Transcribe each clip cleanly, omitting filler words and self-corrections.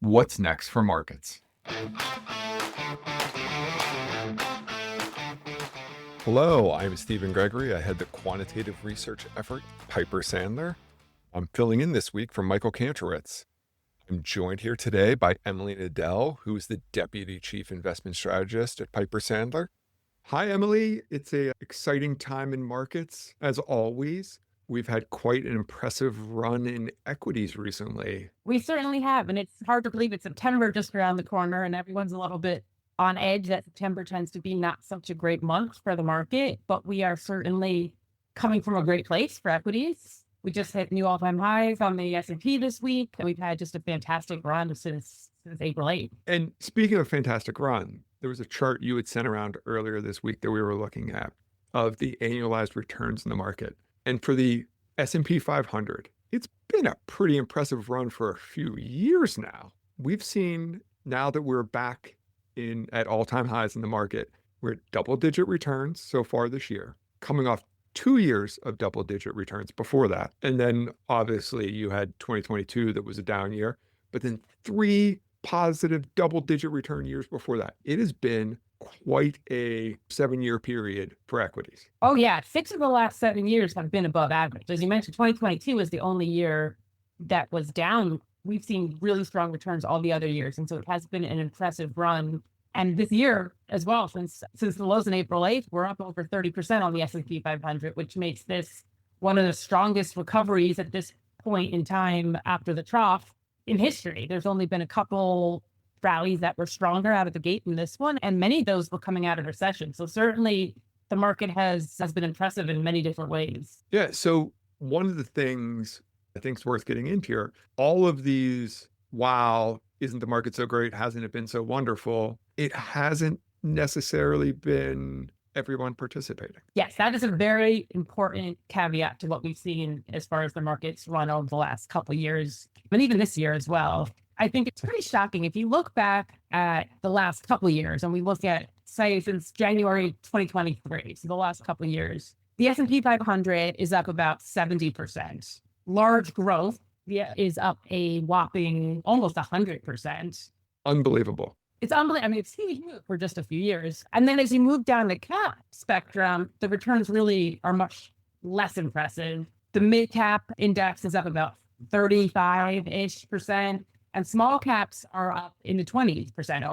What's next for markets? Hello, I'm Stephen Gregory. I head the quantitative research effort, Piper Sandler. I'm filling in this week for Michael Kantorowicz. I'm joined here today by Emily Nadell, who is the Deputy Chief Investment Strategist at Piper Sandler. Hi, Emily. It's an exciting time in markets, as always. We've had quite an impressive run in equities recently. We certainly have, and it's hard to believe it's September just around the corner, and everyone's a little bit on edge that September tends to be not such a great month for the market, but we are certainly coming from a great place for equities. We just hit new all-time highs on the S&P this week, and we've had just a fantastic run since April 8th. And speaking of fantastic run, there was a chart you had sent around earlier this week that we were looking at of the annualized returns in the market. And for the S&P 500, it's been a pretty impressive run for a few years now. We've seen, now that we're back at all-time highs in the market, we're at double-digit returns so far this year, coming off 2 years of double-digit returns before that. And then obviously you had 2022 that was a down year, but then 3 positive double-digit return years before that. It has been quite a 7-year period for equities. Oh yeah, 6 of the last 7 years have been above average. As you mentioned, 2022 is the only year that was down. We've seen really strong returns all the other years, and so it has been an impressive run. And this year as well, since the lows in April 8th, we're up over 30% on the S&P 500, which makes this one of the strongest recoveries at this point in time after the trough in history. There's only been a couple rallies that were stronger out of the gate than this one, and many of those were coming out of recession. So certainly the market has been impressive in many different ways. Yeah, so one of the things I think is worth getting into here, all of these, wow, isn't the market so great? Hasn't it been so wonderful? It hasn't necessarily been everyone participating. Yes, that is a very important caveat to what we've seen as far as the market's run over the last couple of years, but even this year as well. I think it's pretty shocking. If you look back at the last couple of years and we look at, say, since January 2023, so the last couple of years, the S&P 500 is up about 70%. Large growth is up a whopping almost 100%. Unbelievable. It's unbelievable. I mean, it's huge move for just a few years. And then as you move down the cap spectrum, the returns really are much less impressive. The mid cap index is up about 35-ish%. And small caps are up in the 20%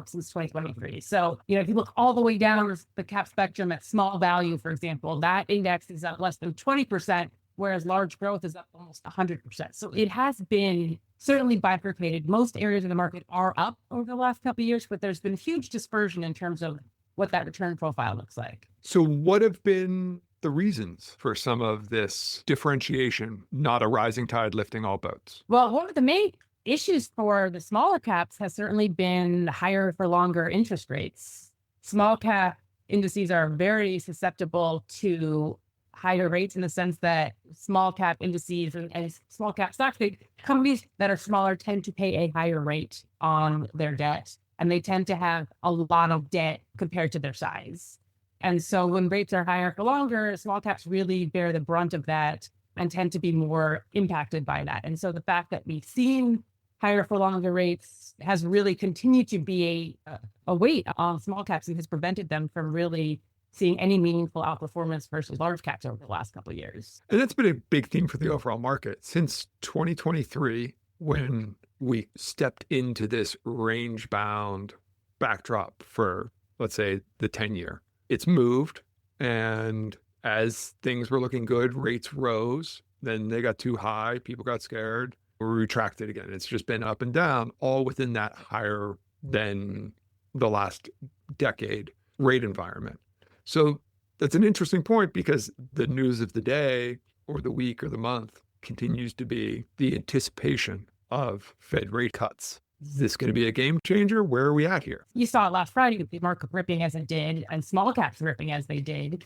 since 2023. So, if you look all the way down the cap spectrum at small value, for example, that index is up less than 20%, whereas large growth is up almost 100%. So it has been certainly bifurcated. Most areas of the market are up over the last couple of years, but there's been huge dispersion in terms of what that return profile looks like. So what have been the reasons for some of this differentiation, not a rising tide lifting all boats? Well, one of the main issues for the smaller caps has certainly been higher for longer interest rates. Small cap indices are very susceptible to higher rates in the sense that small cap indices and small cap stocks, companies that are smaller tend to pay a higher rate on their debt, and they tend to have a lot of debt compared to their size. And so when rates are higher for longer, small caps really bear the brunt of that and tend to be more impacted by that. And so the fact that we've seen higher for longer rates has really continued to be a weight on small caps and has prevented them from really seeing any meaningful outperformance versus large caps over the last couple of years. And that's been a big theme for the overall market since 2023, when we stepped into this range-bound backdrop for, let's say, the 10-year. It's moved, and as things were looking good, rates rose, then they got too high, people got scared, retracted again. It's just been up and down, all within that higher than the last decade rate environment. So that's an interesting point, because the news of the day or the week or the month continues to be the anticipation of Fed rate cuts. Is this going to be a game changer? Where are we at here? You saw it last Friday with the market ripping as it did and small caps ripping as they did.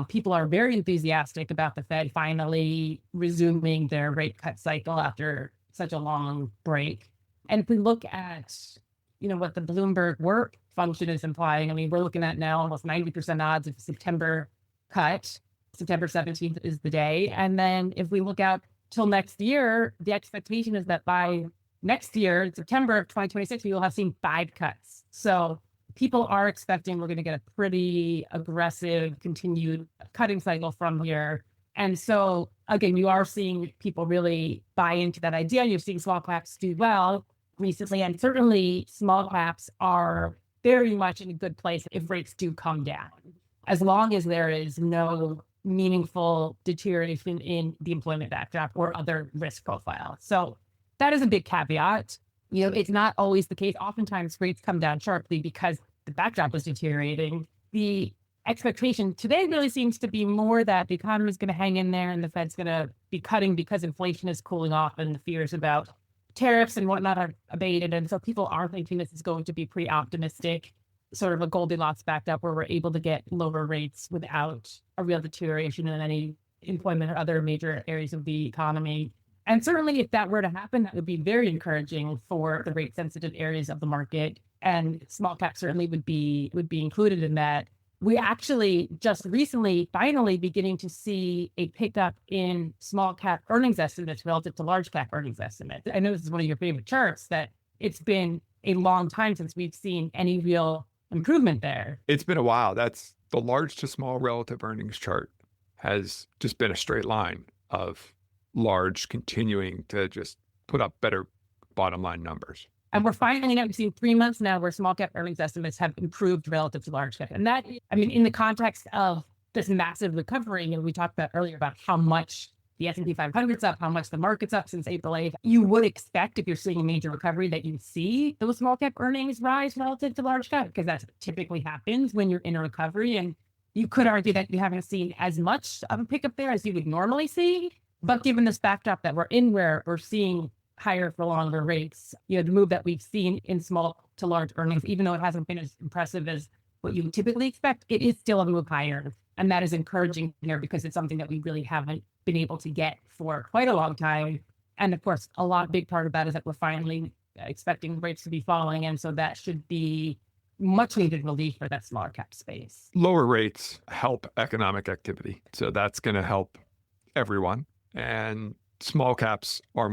People are very enthusiastic about the Fed finally resuming their rate cut cycle after such a long break. And if we look at, what the Bloomberg work function is implying, I mean, we're looking at now almost 90% odds of September cut. September 17th is the day. And then if we look out till next year, the expectation is that by next year, in September of 2026, we will have seen 5 cuts. So people are expecting we're going to get a pretty aggressive continued cutting cycle from here. And so again, you are seeing people really buy into that idea. You're seeing small caps do well recently, and certainly small caps are very much in a good place if rates do come down, as long as there is no meaningful deterioration in the employment backdrop or other risk profile. So that is a big caveat. It's not always the case. Oftentimes rates come down sharply because the backdrop was deteriorating. The expectation today really seems to be more that the economy is going to hang in there and the Fed's going to be cutting because inflation is cooling off and the fears about tariffs and whatnot are abated. And so people are thinking this is going to be pretty optimistic, sort of a Goldilocks backed where we're able to get lower rates without a real deterioration in any employment or other major areas of the economy. And certainly if that were to happen, that would be very encouraging for the rate sensitive areas of the market. And small cap certainly would be included in that. We actually just recently finally beginning to see a pickup in small cap earnings estimates relative to large cap earnings estimates. I know this is one of your favorite charts, that it's been a long time since we've seen any real improvement there. It's been a while. That's the large to small relative earnings chart has just been a straight line of large continuing to just put up better bottom line numbers. And we're finally now, we've seen 3 months now where small cap earnings estimates have improved relative to large cap. And that, in the context of this massive recovery, we talked about earlier about how much the S&P 500's up, how much the market's up since April 8th. You would expect, if you're seeing a major recovery, that you'd see those small cap earnings rise relative to large cap, because that's what typically happens when you're in a recovery. And you could argue that you haven't seen as much of a pickup there as you would normally see. But given this backdrop that we're in, where we're seeing higher for longer rates, the move that we've seen in small to large earnings, even though it hasn't been as impressive as what you would typically expect, it is still a move higher. And that is encouraging here because it's something that we really haven't been able to get for quite a long time. And of course, big part of that is that we're finally expecting rates to be falling. And so that should be much needed relief for that smaller cap space. Lower rates help economic activity. So that's going to help everyone. And small caps are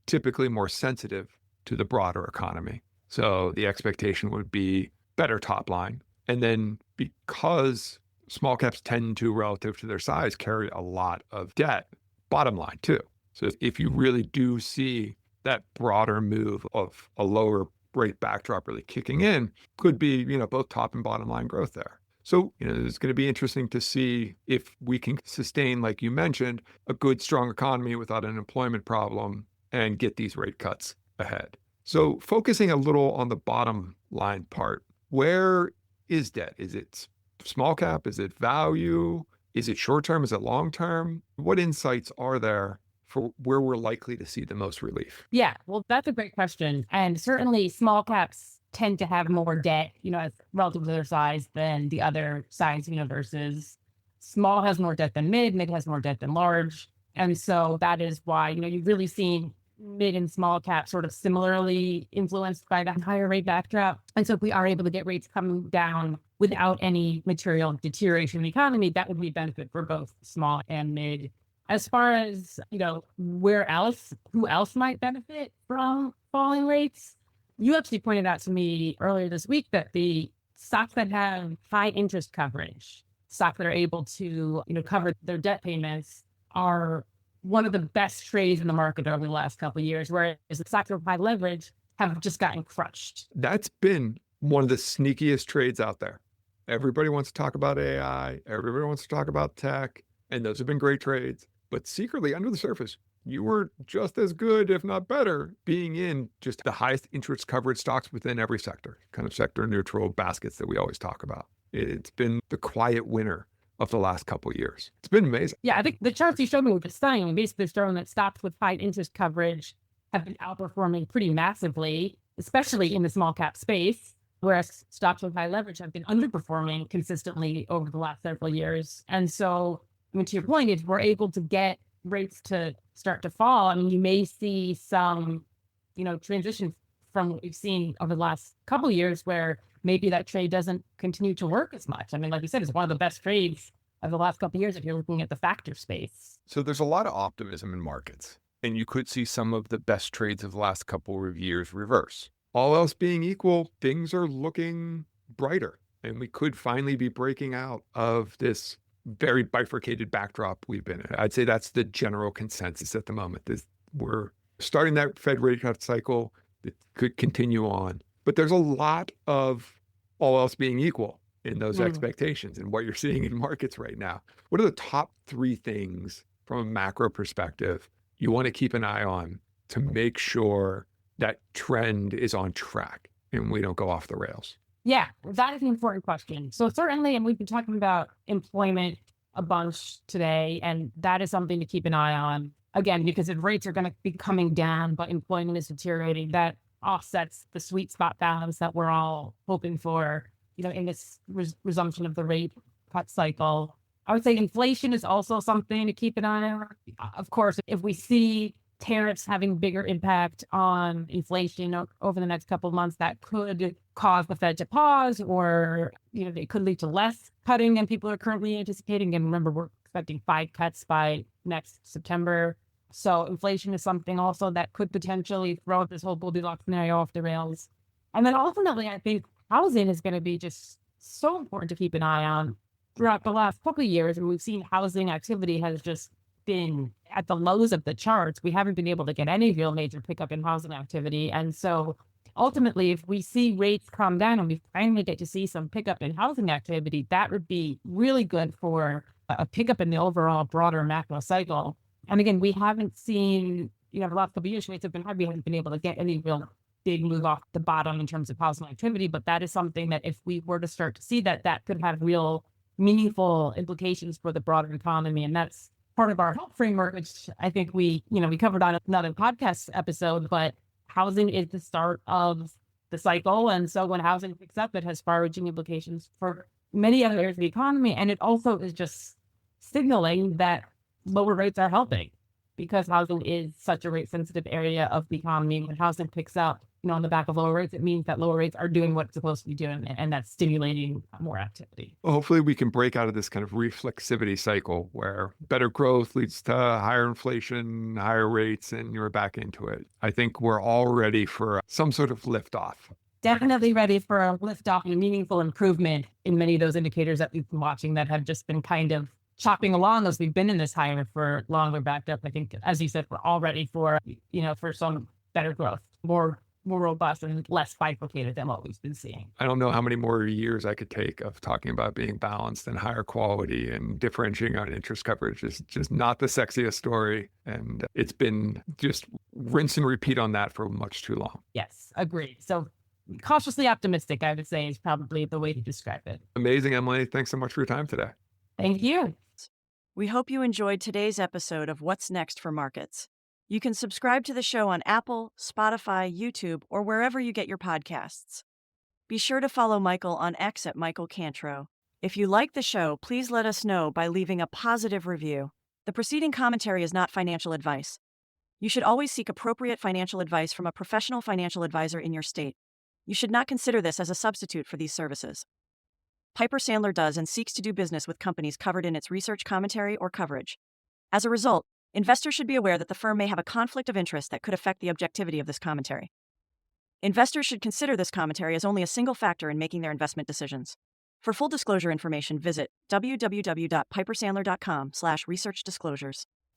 typically more sensitive to the broader economy. So the expectation would be better top line. And then because small caps tend to, relative to their size, carry a lot of debt, bottom line too. So if you really do see that broader move of a lower rate backdrop really kicking in, could be, both top and bottom line growth there. So, it's going to be interesting to see if we can sustain, like you mentioned, a good, strong economy without an employment problem and get these rate cuts ahead. So focusing a little on the bottom line part, where is debt? Is it small cap? Is it value? Is it short term? Is it long term? What insights are there for where we're likely to see the most relief? Yeah, well, that's a great question. And certainly small caps tend to have more debt, as relative to their size than the other size universes. Small has more debt than mid has more debt than large. And so that is why, you've really seen mid and small cap sort of similarly influenced by that higher rate backdrop. And so if we are able to get rates coming down without any material deterioration in the economy, that would be a benefit for both small and mid. As far as, who else might benefit from falling rates? You actually pointed out to me earlier this week that the stocks that have high interest coverage, stocks that are able to, cover their debt payments, are one of the best trades in the market over the last couple of years, whereas the stocks with high leverage have just gotten crushed. That's been one of the sneakiest trades out there. Everybody wants to talk about AI. Everybody wants to talk about tech. And those have been great trades. But secretly, under the surface, you were just as good, if not better, being in just the highest interest coverage stocks within every sector, kind of sector neutral baskets that we always talk about. It's been the quiet winner of the last couple of years. It's been amazing. Yeah, I think the charts you showed me were just stunning. Basically, they're showing that stocks with high interest coverage have been outperforming pretty massively, especially in the small cap space, whereas stocks with high leverage have been underperforming consistently over the last several years. And so, to your point, if we're able to get rates to start to fall, you may see some, transition from what we've seen over the last couple of years, where maybe that trade doesn't continue to work as much. Like you said, it's one of the best trades of the last couple of years if you're looking at the factor space. So there's a lot of optimism in markets. and you could see some of the best trades of the last couple of years reverse. All else being equal, things are looking brighter, and we could finally be breaking out of this very bifurcated backdrop we've been in. I'd say that's the general consensus at the moment. We're starting that Fed rate cut cycle that could continue on. But there's a lot of all else being equal in those expectations and what you're seeing in markets right now. What are the top 3 things from a macro perspective you want to keep an eye on to make sure that trend is on track and we don't go off the rails? Yeah, that is an important question. So certainly, and we've been talking about employment a bunch today, and that is something to keep an eye on. Again, because if rates are going to be coming down, but employment is deteriorating, that offsets the sweet spot balance that we're all hoping for, in this resumption of the rate cut cycle. I would say inflation is also something to keep an eye on. Of course, if we see tariffs having bigger impact on inflation over the next couple of months, that could cause the Fed to pause, or they could lead to less cutting than people are currently anticipating. And remember, we're expecting 5 cuts by next September. So inflation is something also that could potentially throw this whole Goldilocks scenario off the rails. And then ultimately, I think housing is going to be just so important to keep an eye on. Throughout the last couple of years, and we've seen housing activity has just been at the lows of the charts. We haven't been able to get any real major pickup in housing activity. And so ultimately, if we see rates come down and we finally get to see some pickup in housing activity, that would be really good for a pickup in the overall broader macro cycle. And again, we haven't seen, the last couple of years, rates have been high. We haven't been able to get any real big move off the bottom in terms of housing activity. But that is something that if we were to start to see that, that could have real meaningful implications for the broader economy. And that's part of our health framework, which I think we covered on another podcast episode, but housing is the start of the cycle. And so when housing picks up, it has far-reaching implications for many other areas of the economy. And it also is just signaling that lower rates are helping, because housing is such a rate-sensitive area of the economy. When housing picks up, on the back of lower rates, it means that lower rates are doing what it's supposed to be doing, and that's stimulating more activity. Well, hopefully we can break out of this kind of reflexivity cycle where better growth leads to higher inflation, higher rates, and you're back into it. I think we're all ready for some sort of liftoff. Definitely ready for a liftoff and a meaningful improvement in many of those indicators that we've been watching that have just been kind of chopping along as we've been in this higher for longer backed up. I think, as you said, we're all ready for, for some better growth, more robust and less bifurcated than what we've been seeing. I don't know how many more years I could take of talking about being balanced and higher quality and differentiating on interest coverage. Is just not the sexiest story. And it's been just rinse and repeat on that for much too long. Yes, agreed. So cautiously optimistic, I would say, is probably the way to describe it. Amazing, Emily. Thanks so much for your time today. Thank you. We hope you enjoyed today's episode of What's Next for Markets. You can subscribe to the show on Apple, Spotify, YouTube, or wherever you get your podcasts. Be sure to follow Michael on X at Michael Cantro. If you like the show, please let us know by leaving a positive review. The preceding commentary is not financial advice. You should always seek appropriate financial advice from a professional financial advisor in your state. You should not consider this as a substitute for these services. Piper Sandler does and seeks to do business with companies covered in its research commentary or coverage. As a result, investors should be aware that the firm may have a conflict of interest that could affect the objectivity of this commentary. Investors should consider this commentary as only a single factor in making their investment decisions. For full disclosure information, visit www.pipersandler.com/researchdisclosures.